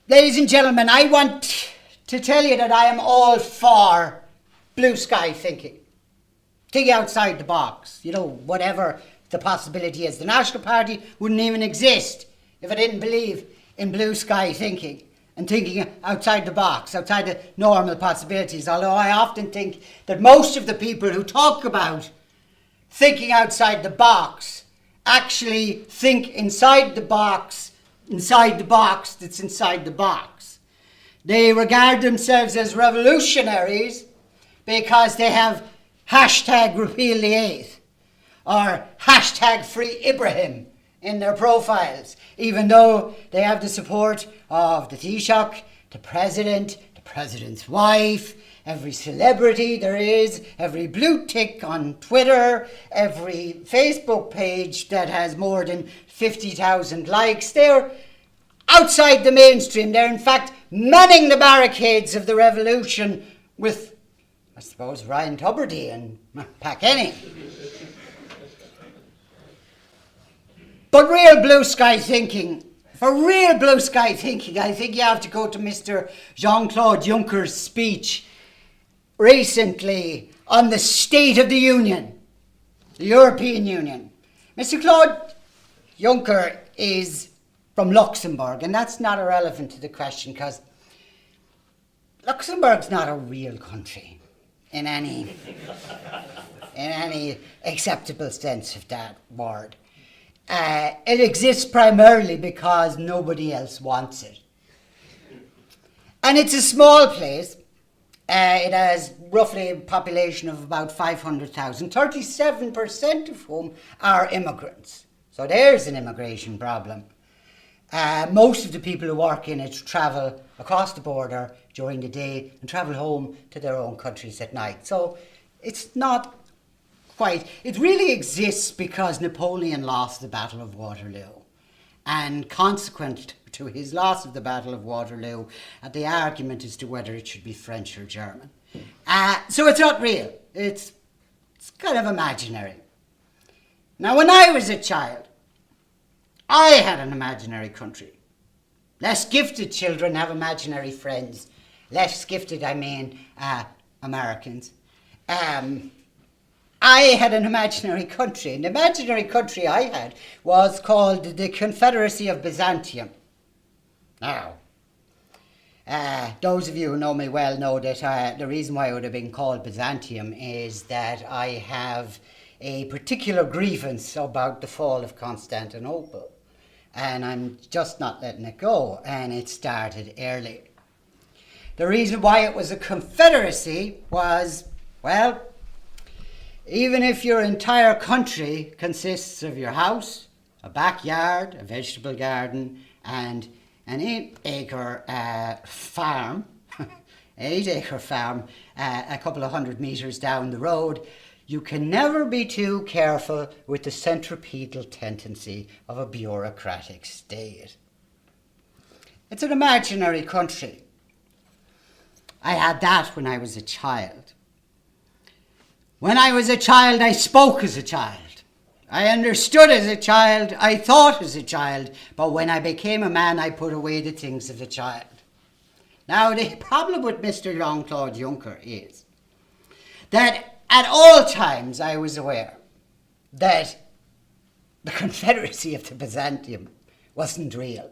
Ladies and gentlemen, I want to tell you that I am all for blue sky thinking. Think outside the box. You know, whatever the possibility is. The National Party wouldn't even exist if I didn't believe in blue sky thinking and thinking outside the box, outside the normal possibilities. Although I often think that most of the people who talk about thinking outside the box actually think inside the box that's inside the box. They regard themselves as revolutionaries because they have hashtag repeal the eighth or hashtag free Ibrahim in their profiles, even though they have the support of the Taoiseach, the president's wife, every celebrity there is, every blue tick on Twitter, every Facebook page that has more than 50,000 likes. They're outside the mainstream. They're in fact manning the barricades of the revolution with, I suppose, Ryan Tubridy and Pat Kenny. But real blue sky thinking, I think you have to go to Mr. Jean-Claude Juncker's speech recently on the State of the Union, the European Union. Mr. Claude Juncker is from Luxembourg, and that's not irrelevant to the question because Luxembourg's not a real country in any acceptable sense of that word. It exists primarily because nobody else wants it. And it's a small place. It has roughly a population of about 500,000, 37% of whom are immigrants. So there's an immigration problem. Most of the people who work in it travel across the border during the day and travel home to their own countries at night. So it's not quite. It really exists because Napoleon lost the Battle of Waterloo. And consequent to his loss of the Battle of Waterloo, the argument as to whether it should be French or German. So it's not real. It's kind of imaginary. Now, when I was a child, I had an imaginary country. Less gifted children have imaginary friends. Less gifted, I mean, Americans. I had an imaginary country. And the imaginary country I had was called the Confederacy of Byzantium. Now, those of you who know me well know that the reason why it would have been called Byzantium is that I have a particular grievance about the fall of Constantinople. And I'm just not letting it go. And it started early. The reason why it was a confederacy was, well, even if your entire country consists of your house, a backyard, a vegetable garden, and an 8-acre farm, a couple of 100 metres down the road, you can never be too careful with the centripetal tendency of a bureaucratic state. It's an imaginary country. I had that when I was a child. When I was a child, I spoke as a child. I understood as a child. I thought as a child. But when I became a man, I put away the things of a child. Now, the problem with Mr. Jean-Claude Juncker is that at all times I was aware that the Confederacy of the Byzantium wasn't real.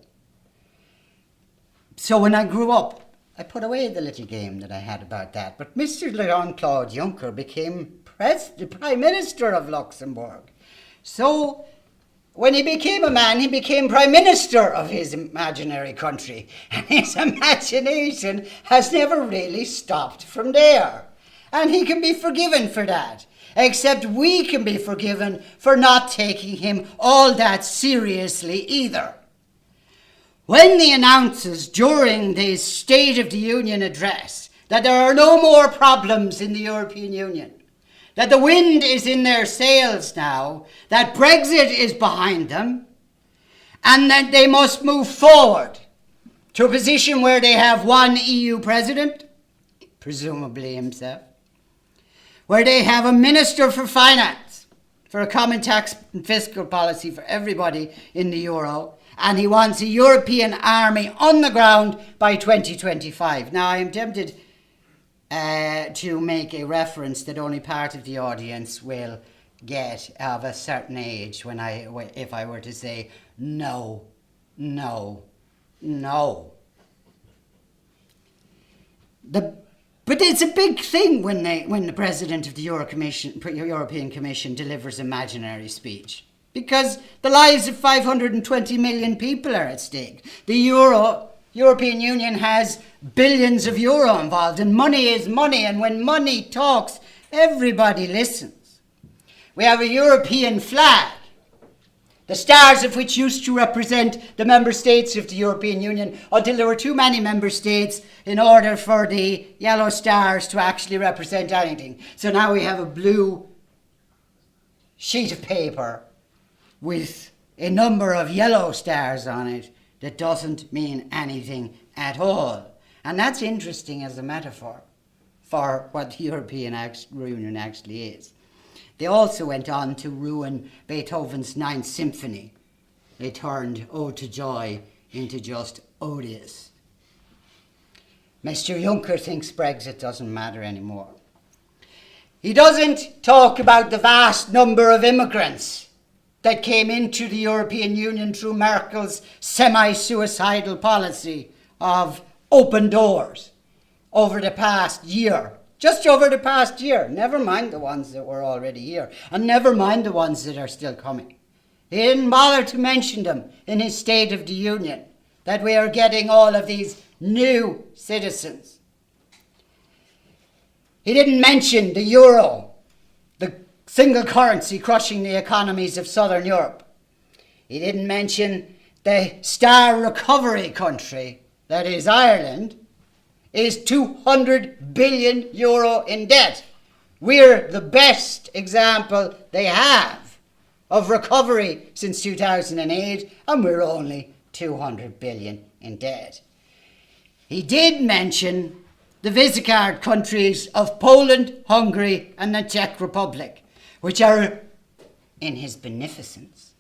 So when I grew up, I put away the little game that I had about that. But Mr. Jean-Claude Juncker became the Prime Minister of Luxembourg. So when he became a man, he became Prime Minister of his imaginary country. And his imagination has never really stopped from there. And he can be forgiven for that. Except we can be forgiven for not taking him all that seriously either. When he announces during the State of the Union address that there are no more problems in the European Union, that the wind is in their sails now, that Brexit is behind them, and that they must move forward to a position where they have one EU president, presumably himself, where they have a minister for finance, for a common tax and fiscal policy for everybody in the euro, and he wants a European army on the ground by 2025. Now, I am tempted to make a reference that only part of the audience will get of a certain age if I were to say no, no, no. But it's a big thing when the president of the European Commission delivers imaginary speech, because the lives of 520 million people are at stake. The European Union has billions of euro involved, and money is money, and when money talks, everybody listens. We have a European flag, the stars of which used to represent the member states of the European Union until there were too many member states in order for the yellow stars to actually represent anything. So now we have a blue sheet of paper with a number of yellow stars on it that doesn't mean anything at all. And that's interesting as a metaphor for what the European Union actually is. They also went on to ruin Beethoven's Ninth Symphony. They turned Ode to Joy into just odious. Mr. Juncker thinks Brexit doesn't matter anymore. He doesn't talk about the vast number of immigrants that came into the European Union through Merkel's semi-suicidal policy of open doors over the past year. Just over the past year, never mind the ones that were already here, and never mind the ones that are still coming. He didn't bother to mention them in his State of the Union, that we are getting all of these new citizens. He didn't mention the euro, the single currency crushing the economies of Southern Europe. He didn't mention the star recovery country, that is Ireland, is 200 billion euro in debt. We're the best example they have of recovery since 2008, and we're only 200 billion in debt. He did mention the Visegrad countries of Poland, Hungary, and the Czech Republic, which are, in his beneficence,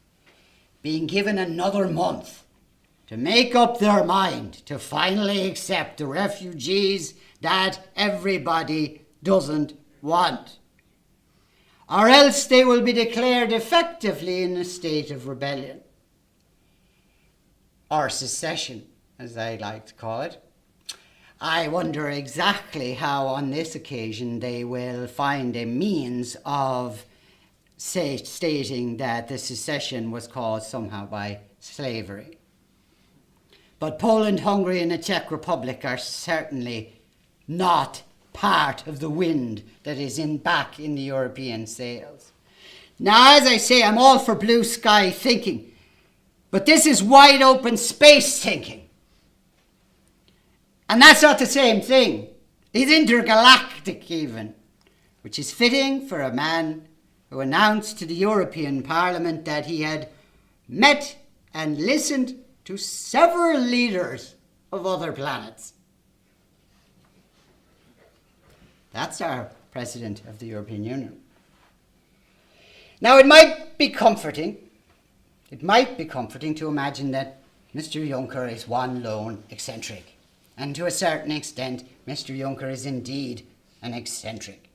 being given another month to make up their mind to finally accept the refugees that everybody doesn't want. Or else they will be declared effectively in a state of rebellion. Or secession, as I like to call it. I wonder exactly how on this occasion they will find a means of stating that the secession was caused somehow by slavery. But Poland, Hungary, and the Czech Republic are certainly not part of the wind that is back in the European sails. Now, as I say, I'm all for blue sky thinking, but this is wide open space thinking. And that's not the same thing. It's intergalactic even, which is fitting for a man who announced to the European Parliament that he had met and listened to several leaders of other planets. That's our President of the European Union. Now, it might be comforting to imagine that Mr. Juncker is one lone eccentric. And to a certain extent, Mr. Juncker is indeed an eccentric.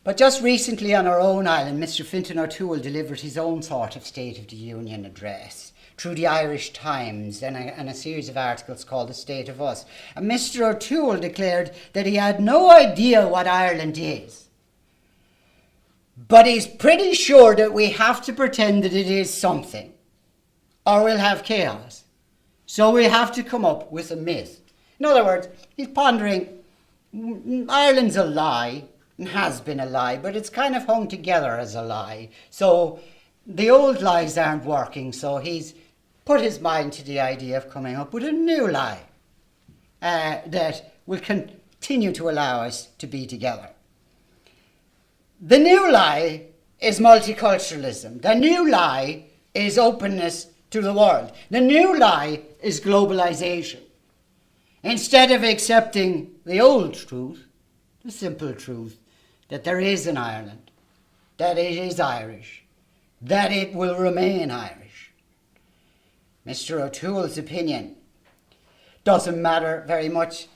But just recently on our own island, Mr. Fintan O'Toole delivered his own sort of State of the Union address through the Irish Times and a series of articles called The State of Us. And Mr. O'Toole declared that he had no idea what Ireland is, but he's pretty sure that we have to pretend that it is something, or we'll have chaos. So we have to come up with a myth. In other words, he's pondering, Ireland's a lie, and has been a lie, but it's kind of hung together as a lie. So the old lies aren't working, so he's put his mind to the idea of coming up with a new lie that will continue to allow us to be together. The new lie is multiculturalism. The new lie is openness to the world. The new lie is globalization. Instead of accepting the old truth, the simple truth, that there is an Ireland, that it is Irish, that it will remain Irish, Mr. O'Toole's opinion doesn't matter very much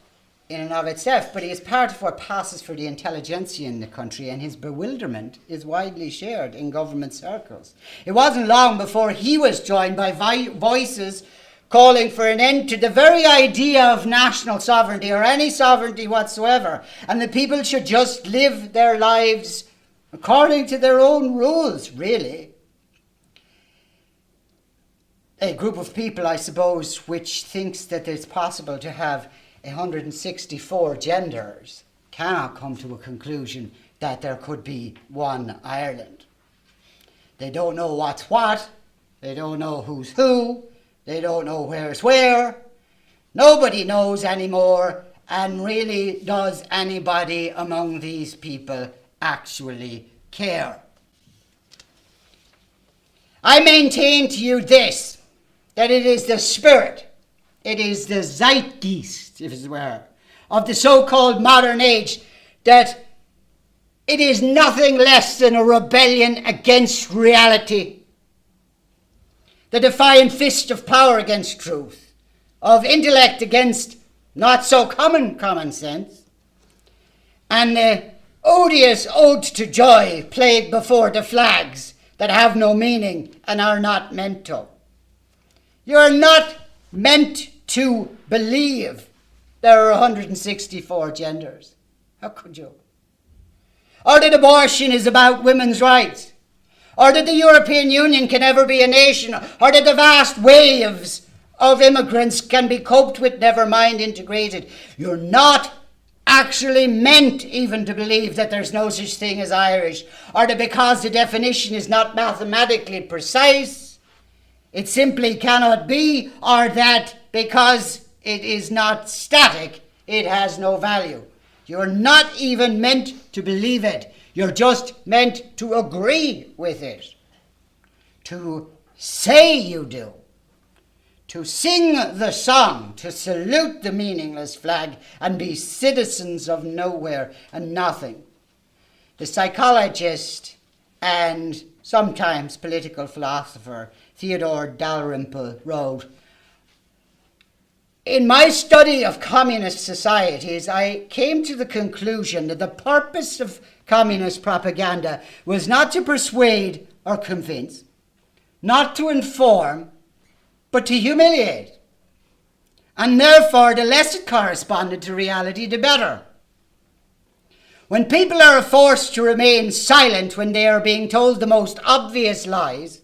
in and of itself, but he is part of what passes for the intelligentsia in the country, and his bewilderment is widely shared in government circles. It wasn't long before he was joined by voices calling for an end to the very idea of national sovereignty or any sovereignty whatsoever, and the people should just live their lives according to their own rules, really. A group of people, I suppose, which thinks that it's possible to have 164 genders cannot come to a conclusion that there could be one Ireland. They don't know what's what, they don't know who's who, they don't know where's where. Nobody knows anymore, and really does anybody among these people actually care? I maintain to you this, that it is the spirit, it is the zeitgeist, if it were, of the so-called modern age, that it is nothing less than a rebellion against reality. The defiant fist of power against truth, of intellect against not so common sense, and the odious ode to joy played before the flags that have no meaning and are not meant to. You are not meant to believe there are 164 genders. How could you? Or that abortion is about women's rights, or that the European Union can ever be a nation, or that the vast waves of immigrants can be coped with, never mind integrated. You're not actually meant even to believe that there's no such thing as Irish, or that because the definition is not mathematically precise, it simply cannot be, or that because it is not static, it has no value. You're not even meant to believe it. You're just meant to agree with it, to say you do, to sing the song, to salute the meaningless flag, and be citizens of nowhere and nothing. The psychologist and sometimes political philosopher Theodore Dalrymple wrote, "In my study of communist societies, I came to the conclusion that the purpose of communist propaganda was not to persuade or convince, not to inform, but to humiliate. And therefore, the less it corresponded to reality, the better. When people are forced to remain silent when they are being told the most obvious lies,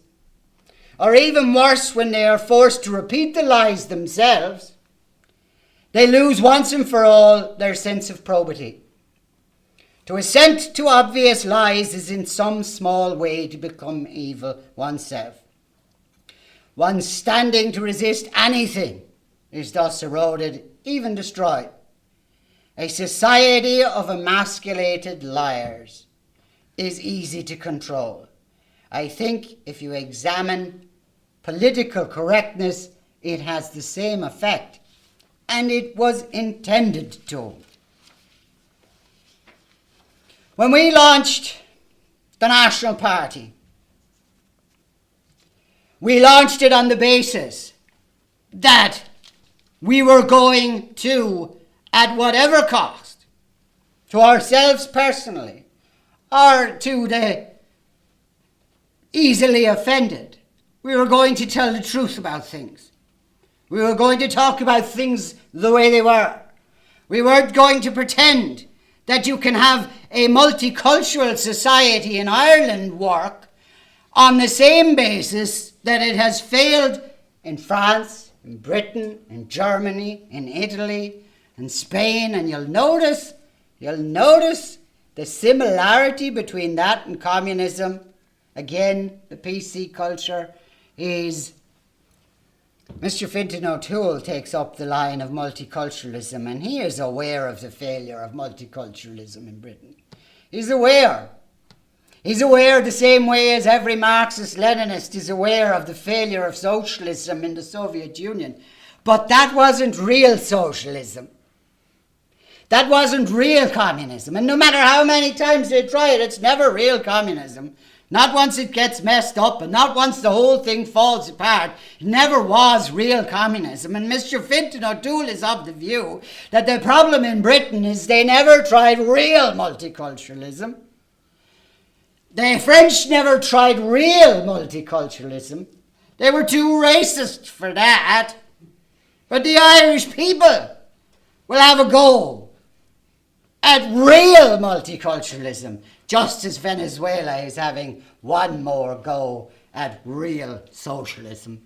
or even worse, when they are forced to repeat the lies themselves, they lose once and for all their sense of probity. To assent to obvious lies is in some small way to become evil oneself. One standing to resist anything is thus eroded, even destroyed. A society of emasculated liars is easy to control. I think if you examine political correctness, it has the same effect, and it was intended to." When we launched the National Party, we launched it on the basis that we were going to, at whatever cost, to ourselves personally, or to the easily offended, we were going to tell the truth about things. We were going to talk about things the way they were. We weren't going to pretend that you can have a multicultural society in Ireland work on the same basis that it has failed in France, in Britain, in Germany, in Italy, in Spain. And you'll notice the similarity between that and communism. Again, the PC culture is... Mr. Fintan O'Toole takes up the line of multiculturalism, and he is aware of the failure of multiculturalism in Britain. He's aware. He's aware the same way as every Marxist-Leninist is aware of the failure of socialism in the Soviet Union. But that wasn't real socialism. That wasn't real communism. And no matter how many times they try it, it's never real communism. Not once it gets messed up and not once the whole thing falls apart. It never was real communism. And Mr. Fintan O'Toole is of the view that the problem in Britain is they never tried real multiculturalism. The French never tried real multiculturalism. They were too racist for that. But the Irish people will have a go at real multiculturalism, just as Venezuela is having one more go at real socialism.